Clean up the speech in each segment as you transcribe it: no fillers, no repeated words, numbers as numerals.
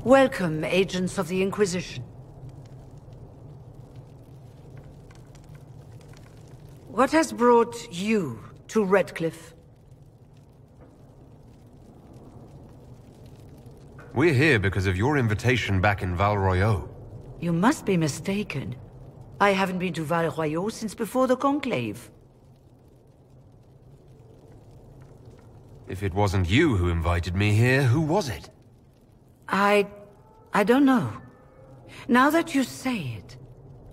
Welcome, agents of the Inquisition. What has brought you to Redcliffe? We're here because of your invitation back in Val Royeaux. You must be mistaken. I haven't been to Val Royeaux since before the Conclave. If it wasn't you who invited me here, who was it? I don't know. Now that you say it,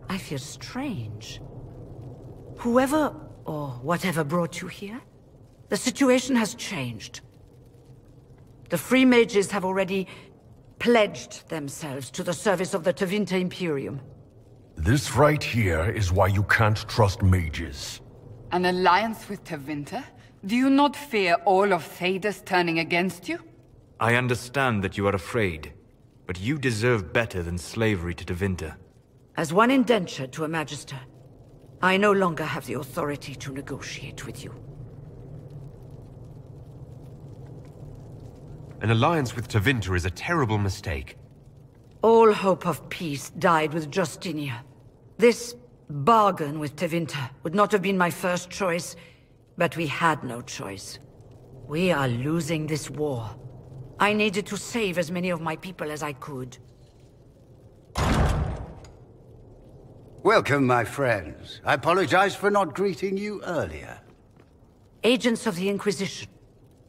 I feel strange. Whoever or whatever brought you here, the situation has changed. The Free Mages have already pledged themselves to the service of the Tevinter Imperium. This right here is why you can't trust mages. An alliance with Tevinter? Do you not fear all of Thedas turning against you? I understand that you are afraid, but you deserve better than slavery to Tevinter. As one indentured to a Magister, I no longer have the authority to negotiate with you. An alliance with Tevinter is a terrible mistake. All hope of peace died with Justinia. This bargain with Tevinter would not have been my first choice, but we had no choice. We are losing this war. I needed to save as many of my people as I could. Welcome, my friends. I apologize for not greeting you earlier. Agents of the Inquisition,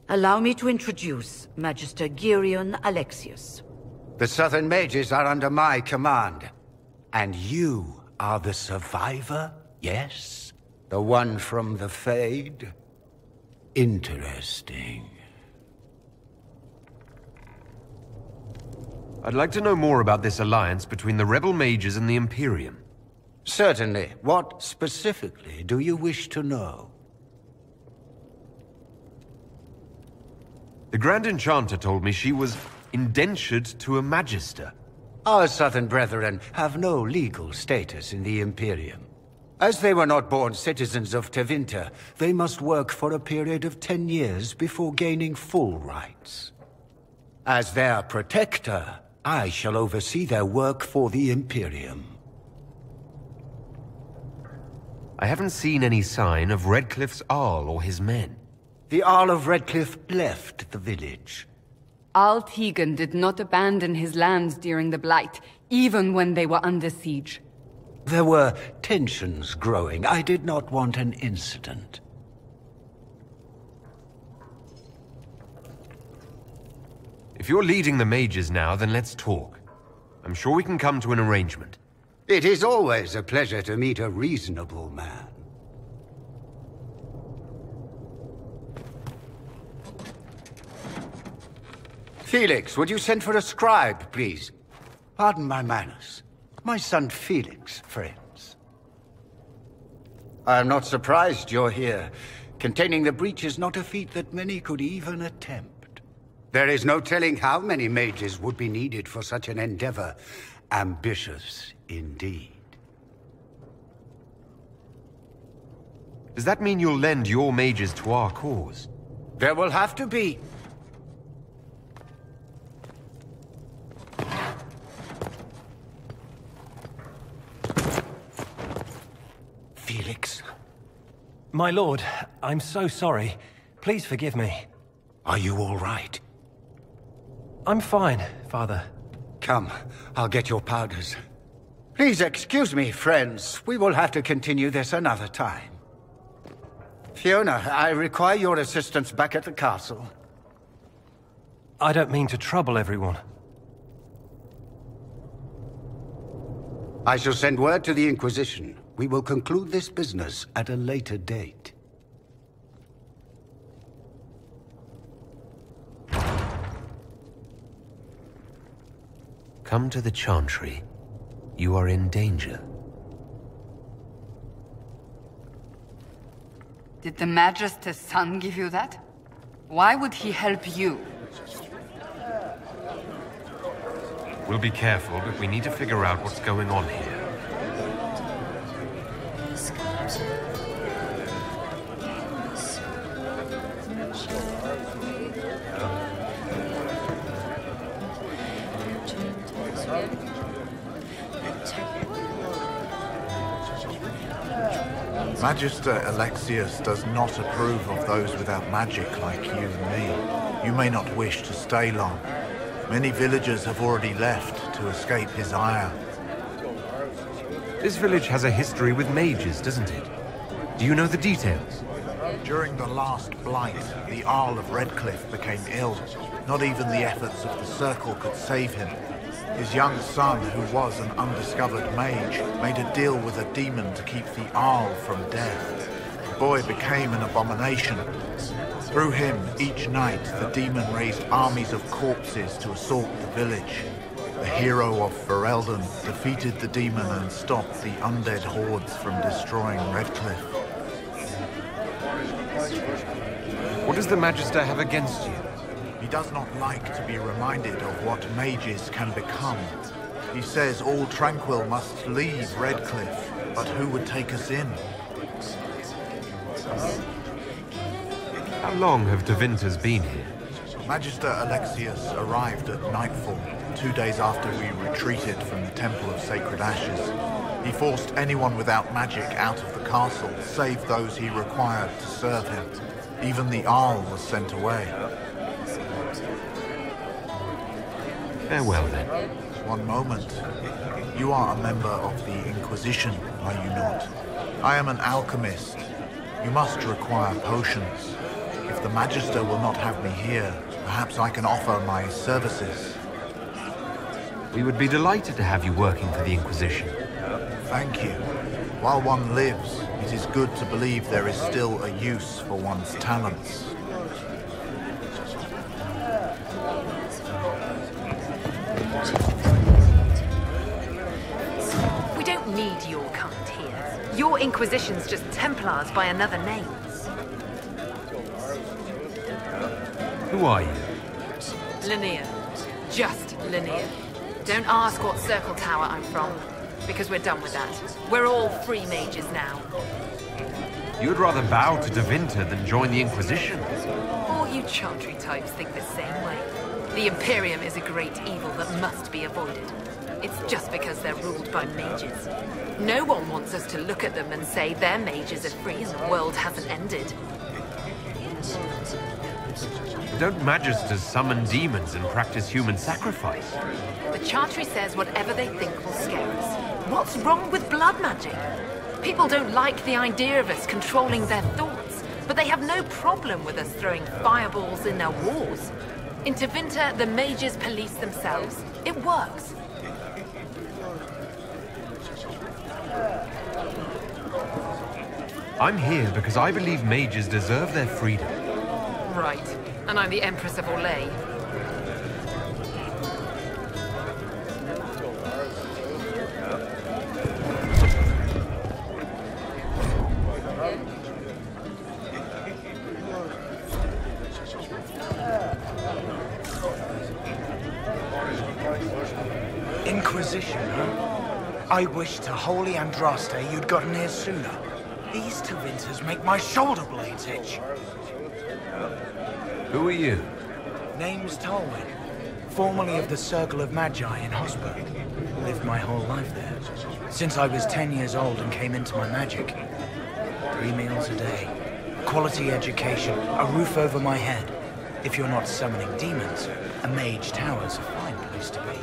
allow me to introduce Magister Girion Alexius. The Southern Mages are under my command. And you are the survivor, yes? The one from the Fade? Interesting. I'd like to know more about this alliance between the rebel mages and the Imperium. Certainly. What specifically do you wish to know? The Grand Enchanter told me she was indentured to a Magister. Our Southern Brethren have no legal status in the Imperium. As they were not born citizens of Tevinter, they must work for a period of 10 years before gaining full rights. As their protector, I shall oversee their work for the Imperium. I haven't seen any sign of Redcliffe's Arl or his men. The Arl of Redcliffe left the village. Al Tegan did not abandon his lands during the Blight, even when they were under siege. There were tensions growing. I did not want an incident. If you're leading the mages now, then let's talk. I'm sure we can come to an arrangement. It is always a pleasure to meet a reasonable man. Felix, would you send for a scribe, please? Pardon my manners. My son Felix, friends. I am not surprised you're here. Containing the breach is not a feat that many could even attempt. There is no telling how many mages would be needed for such an endeavor. Ambitious, indeed. Does that mean you'll lend your mages to our cause? There will have to be. Felix. My lord, I'm so sorry. Please forgive me. Are you all right? I'm fine, Father. Come, I'll get your powders. Please excuse me, friends. We will have to continue this another time. Fiona, I require your assistance back at the castle. I don't mean to trouble everyone. I shall send word to the Inquisition. We will conclude this business at a later date. Come to the Chantry. You are in danger. Did the Magister's son give you that? Why would he help you? We'll be careful, but we need to figure out what's going on here. Magister Alexius does not approve of those without magic like you and me. You may not wish to stay long. Many villagers have already left to escape his ire. This village has a history with mages, doesn't it? Do you know the details? During the last blight, the Arl of Redcliffe became ill. Not even the efforts of the Circle could save him. His young son, who was an undiscovered mage, made a deal with a demon to keep the Arl from death. The boy became an abomination. Through him, each night, the demon raised armies of corpses to assault the village. The hero of Ferelden defeated the demon and stopped the undead hordes from destroying Redcliffe. What does the Magister have against you? He does not like to be reminded of what mages can become. He says all Tranquil must leave Redcliffe, but who would take us in? How long have Devinters been here? Magister Alexius arrived at nightfall, 2 days after we retreated from the Temple of Sacred Ashes. He forced anyone without magic out of the castle, save those he required to serve him. Even the Arl was sent away. Farewell, then. One moment. You are a member of the Inquisition, are you not? I am an alchemist. You must require potions. If the Magister will not have me here, perhaps I can offer my services. We would be delighted to have you working for the Inquisition. Thank you. While one lives, it is good to believe there is still a use for one's talents. We don't need your kind here. Your Inquisition's just Templars by another name. Who are you? Linnea. Just Linnea. Don't ask what Circle Tower I'm from, because we're done with that. We're all free mages now. You'd rather bow to Devinter than join the Inquisition? All you Chantry types think the same way. The Imperium is a great evil that must be avoided. It's just because they're ruled by mages. No one wants us to look at them and say their mages are free and the world hasn't ended. Don't Magisters summon demons and practice human sacrifice? The Chantry says whatever they think will scare us. What's wrong with blood magic? People don't like the idea of us controlling their thoughts, but they have no problem with us throwing fireballs in their wars. In Tevinter, the mages police themselves. It works. I'm here because I believe mages deserve their freedom. Right. And I'm the Empress of Orlais. Inquisition, huh? I wish to holy Andraste you'd gotten here sooner. These Tevinters make my shoulder blades itch. Who are you? Name's Tolwyn. Formerly of the Circle of Magi in Hosberg. Lived my whole life there. Since I was 10 years old and came into my magic. 3 meals a day. Quality education. A roof over my head. If you're not summoning demons, a mage tower's a fine place to be.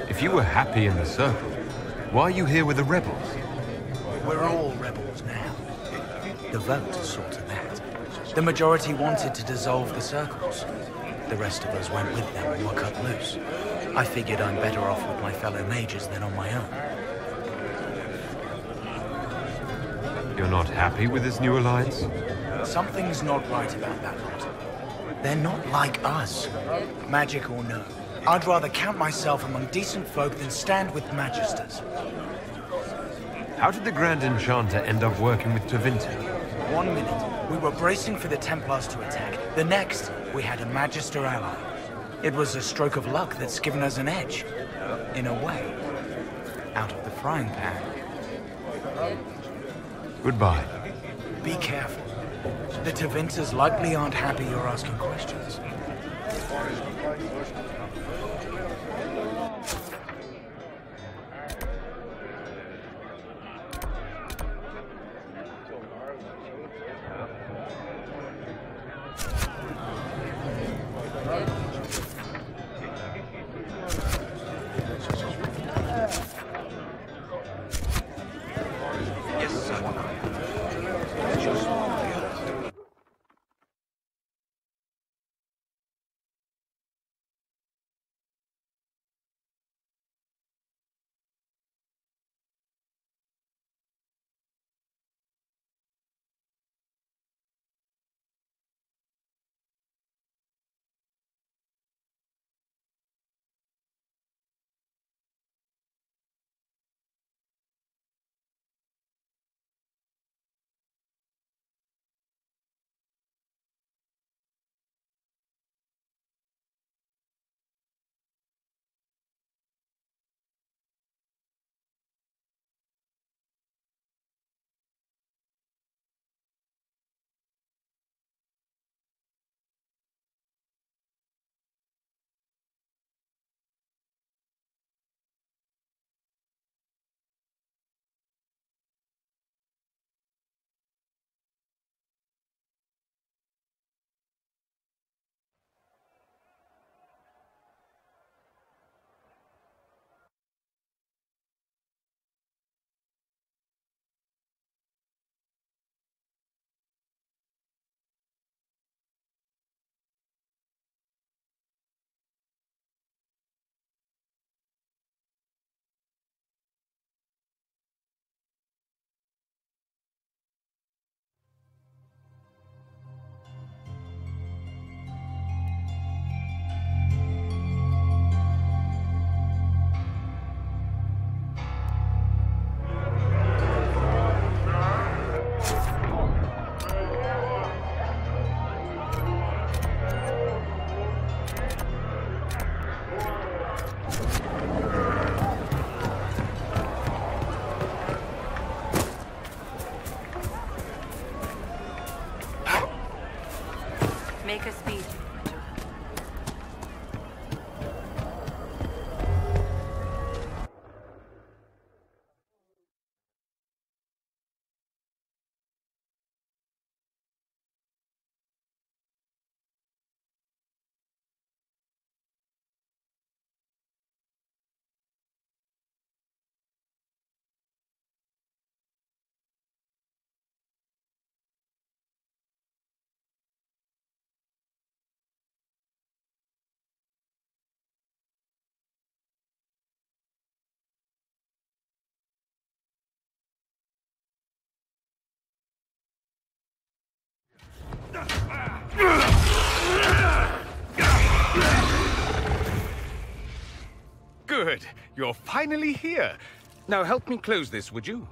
If you were happy in the Circle, why are you here with the rebels? We're all rebels now. The vote saw to that. The majority wanted to dissolve the circles. The rest of us went with them and were cut loose. I figured I'm better off with my fellow mages than on my own. You're not happy with this new alliance? Something's not right about that lot. They're not like us. Magic or no, I'd rather count myself among decent folk than stand with magisters. How did the Grand Enchanter end up working with Tevinter? 1 minute, we were bracing for the Templars to attack. The next, we had a Magister ally. It was a stroke of luck that's given us an edge. In a way. Out of the frying pan. Goodbye. Be careful. The Tevinters likely aren't happy you're asking questions. Make her speed. Good. You're finally here. Now help me close this, would you?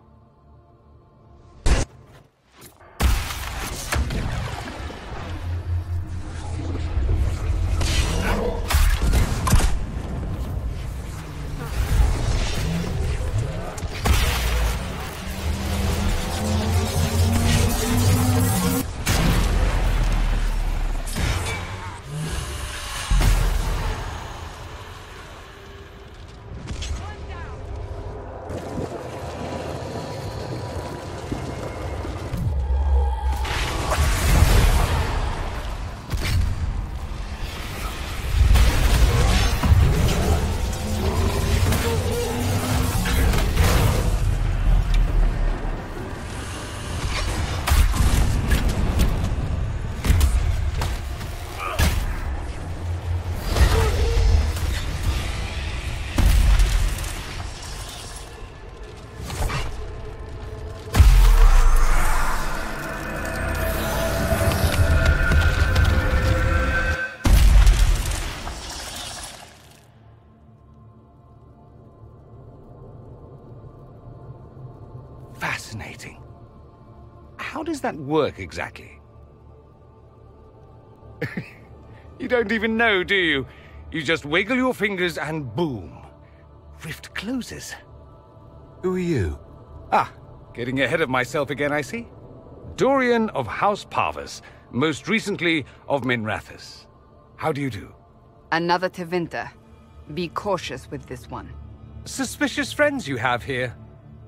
Fascinating. How does that work exactly? You don't even know, do you? You just wiggle your fingers and boom. Rift closes. Who are you? Ah, getting ahead of myself again, I see. Dorian of House Parvus, most recently of Minrathous. How do you do? Another Tevinter. Be cautious with this one. Suspicious friends you have here.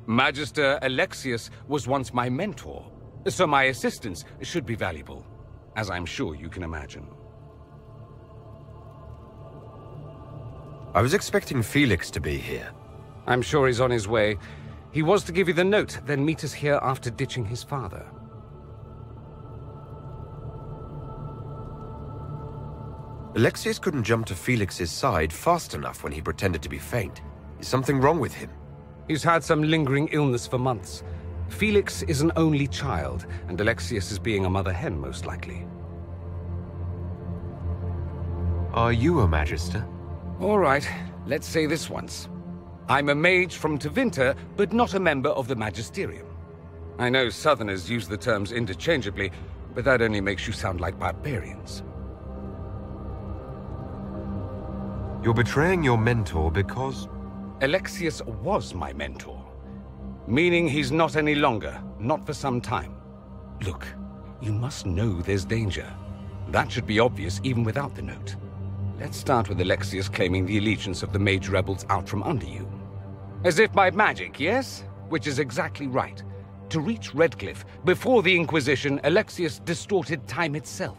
Magister Alexius was once my mentor, so my assistance should be valuable, as I'm sure you can imagine. I was expecting Felix to be here. I'm sure he's on his way. He was to give you the note, then meet us here after ditching his father. Alexius couldn't jump to Felix's side fast enough when he pretended to be faint. Is something wrong with him? He's had some lingering illness for months. Felix is an only child, and Alexius is being a mother hen, most likely. Are you a Magister? All right, let's say this once. I'm a mage from Tevinter, but not a member of the Magisterium. I know Southerners use the terms interchangeably, but that only makes you sound like barbarians. You're betraying your mentor because... Alexius was my mentor. Meaning he's not any longer, not for some time. Look, you must know there's danger. That should be obvious even without the note. Let's start with Alexius claiming the allegiance of the mage rebels out from under you. As if by magic, yes? Which is exactly right. To reach Redcliffe, before the Inquisition, Alexius distorted time itself.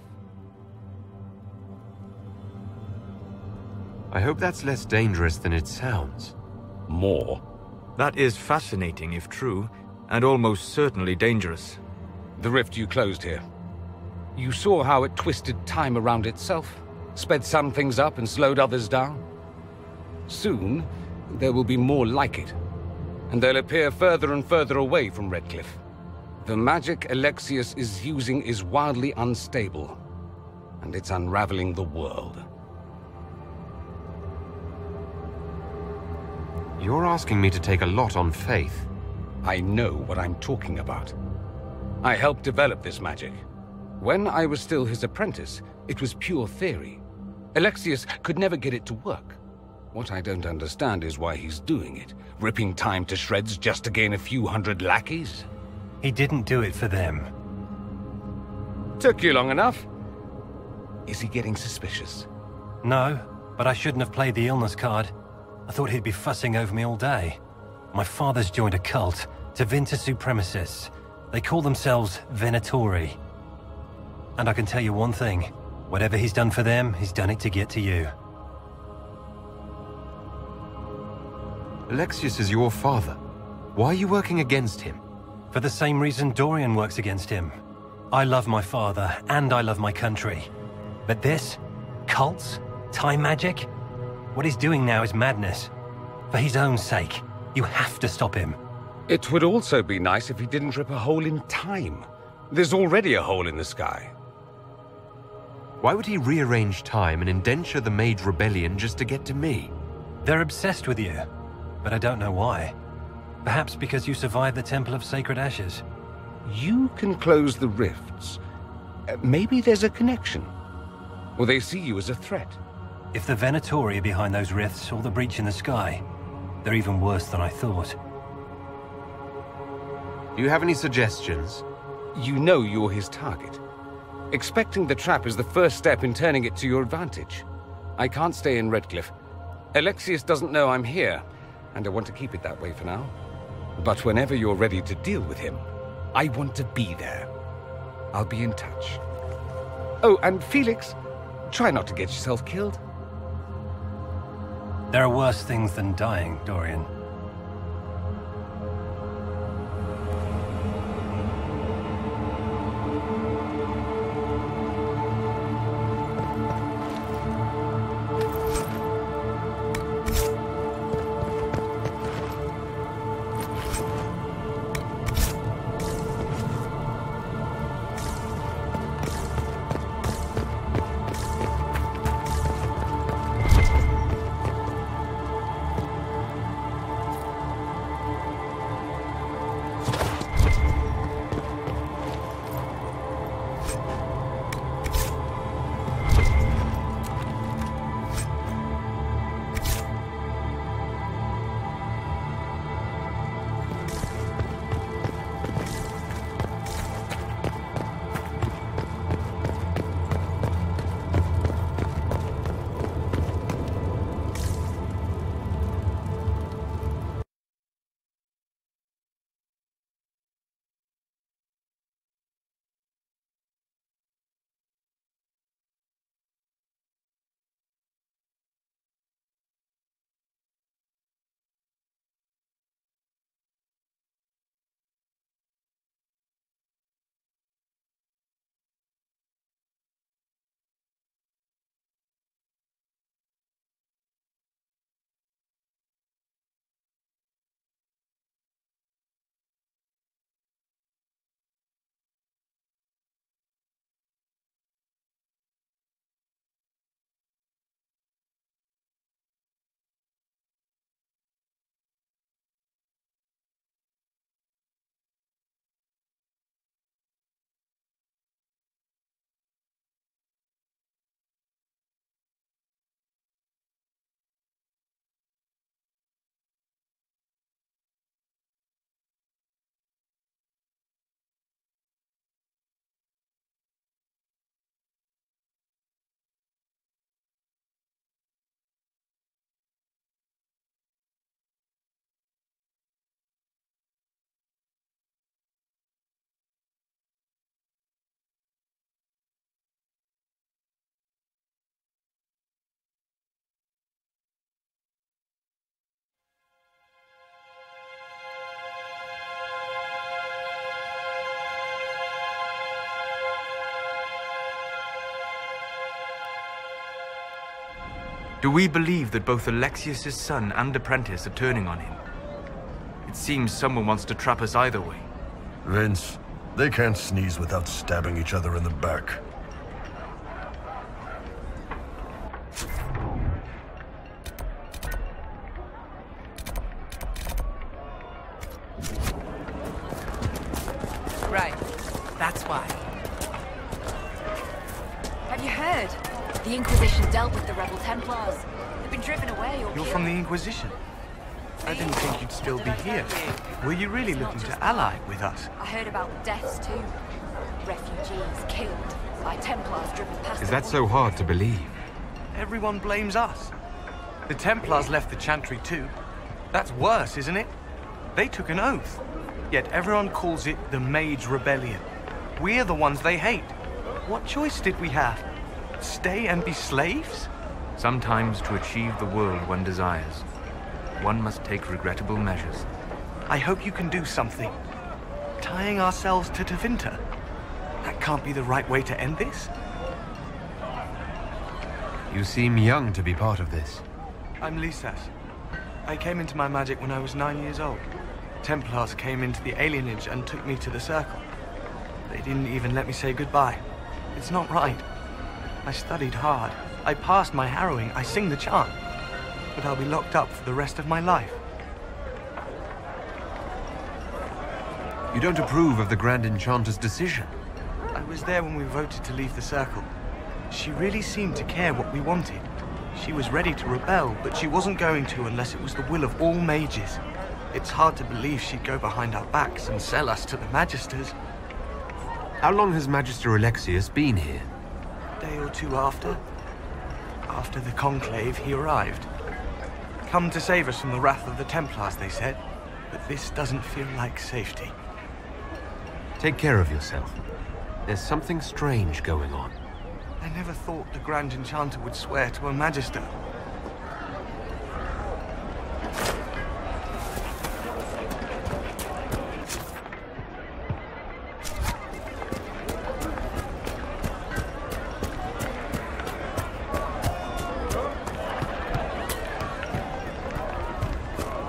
I hope that's less dangerous than it sounds. More. That is fascinating if true, and almost certainly dangerous. The rift you closed here. You saw how it twisted time around itself, sped some things up and slowed others down. Soon, there will be more like it, and they'll appear further and further away from Redcliffe. The magic Alexius is using is wildly unstable, and it's unraveling the world. You're asking me to take a lot on faith. I know what I'm talking about. I helped develop this magic. When I was still his apprentice, it was pure theory. Alexius could never get it to work. What I don't understand is why he's doing it, ripping time to shreds just to gain a few hundred lackeys. He didn't do it for them. Took you long enough. Is he getting suspicious? No, but I shouldn't have played the illness card. I thought he'd be fussing over me all day. My father's joined a cult, Tevinter Supremacists. They call themselves Venatori. And I can tell you one thing. Whatever he's done for them, he's done it to get to you. Alexius is your father. Why are you working against him? For the same reason Dorian works against him. I love my father, and I love my country. But this? Cults? Time magic? What he's doing now is madness. For his own sake, you have to stop him. It would also be nice if he didn't rip a hole in time. There's already a hole in the sky. Why would he rearrange time and indenture the Mage Rebellion just to get to me? They're obsessed with you, but I don't know why. Perhaps because you survived the Temple of Sacred Ashes. You can close the rifts. Maybe there's a connection. Or they see you as a threat. If the Venatori are behind those rifts or the breach in the sky, they're even worse than I thought. Do you have any suggestions? You know you're his target. Expecting the trap is the first step in turning it to your advantage. I can't stay in Redcliffe. Alexius doesn't know I'm here, and I want to keep it that way for now. But whenever you're ready to deal with him, I want to be there. I'll be in touch. Oh, and Felix, try not to get yourself killed. There are worse things than dying, Dorian. Do we believe that both Alexius's son and apprentice are turning on him? It seems someone wants to trap us either way. Vince, they can't sneeze without stabbing each other in the back. Right. That's why. Have you heard? The Inquisition dealt with the rebel Templars. They've been driven away or You're killed. from the Inquisition? I didn't think you'd still be here. Were you really looking to ally with us? I heard about the deaths too. Refugees killed, by Templars driven past. Is that so hard to believe? Everyone blames us. The Templars left the Chantry too. That's worse, isn't it? They took an oath. Yet everyone calls it the Mage Rebellion. We're the ones they hate. What choice did we have? Stay and be slaves? Sometimes to achieve the world one desires, one must take regrettable measures. I hope you can do something. Tying ourselves to Tevinter. That can't be the right way to end this. You seem young to be part of this. I'm Lisas. I came into my magic when I was 9 years old. Templars came into the alienage and took me to the Circle. They didn't even let me say goodbye. It's not right. I studied hard. I passed my harrowing. I sing the chant. But I'll be locked up for the rest of my life. You don't approve of the Grand Enchanter's decision? I was there when we voted to leave the Circle. She really seemed to care what we wanted. She was ready to rebel, but she wasn't going to unless it was the will of all mages. It's hard to believe she'd go behind our backs and sell us to the Magisters. How long has Magister Alexius been here? A day or two after. After the Conclave, he arrived. Come to save us from the wrath of the Templars, they said. But this doesn't feel like safety. Take care of yourself. There's something strange going on. I never thought the Grand Enchanter would swear to a Magister.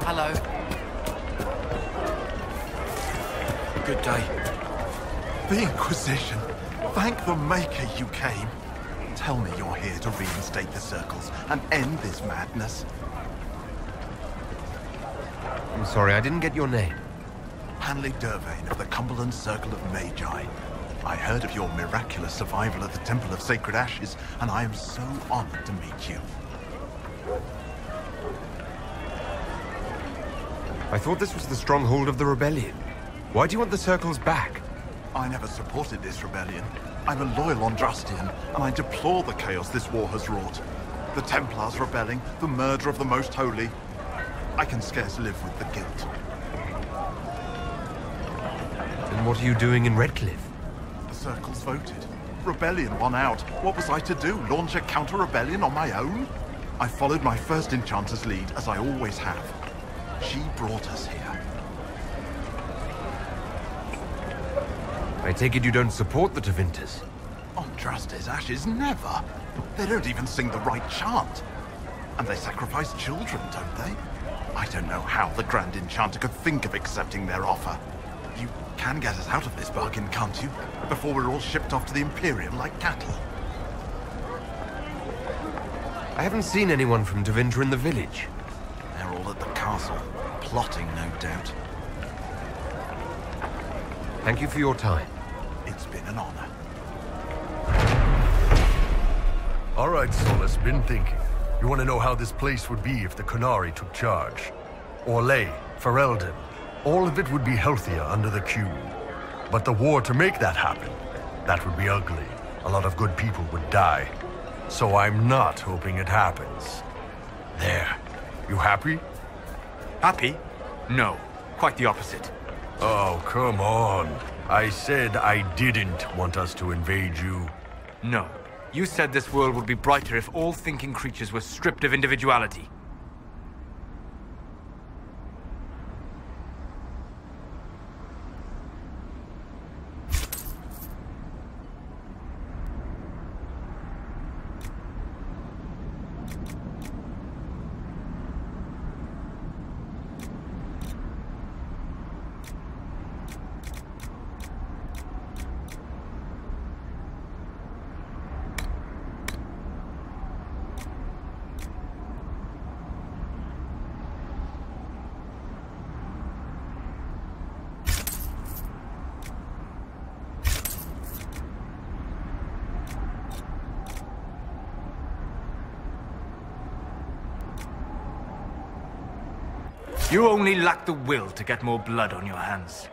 Hello. Good day. The Inquisition. Thank the Maker you came. Tell me you're here to reinstate the Circles and end this madness. I'm sorry, I didn't get your name. Hanley Dervain of the Cumberland Circle of Magi. I heard of your miraculous survival at the Temple of Sacred Ashes, and I am so honored to meet you. I thought this was the stronghold of the rebellion. Why do you want the Circles back? I never supported this rebellion. I'm a loyal Andrastian, and I deplore the chaos this war has wrought. The Templars rebelling, the murder of the Most Holy. I can scarce live with the guilt. And what are you doing in Redcliffe? The Circles voted. Rebellion won out. What was I to do? Launch a counter-rebellion on my own? I followed my first Enchanter's lead, as I always have. She brought us here. I take it you don't support the Tevinters? Andraste's Ashes, never. They don't even sing the right chant. And they sacrifice children, don't they? I don't know how the Grand Enchanter could think of accepting their offer. You can get us out of this bargain, can't you? Before we're all shipped off to the Imperium like cattle. I haven't seen anyone from Tevinter in the village. They're all at the castle, plotting, no doubt. Thank you for your time. It's been an honor. All right, Solus, been thinking. You want to know how this place would be if the Qunari took charge? Orlais, Ferelden, all of it would be healthier under the Q. But the war to make that happen, that would be ugly. A lot of good people would die. So I'm not hoping it happens. There. You happy? Happy? No. Quite the opposite. Oh, come on. I said I didn't want us to invade you. No. You said this world would be brighter if all thinking creatures were stripped of individuality. You only lack the will to get more blood on your hands.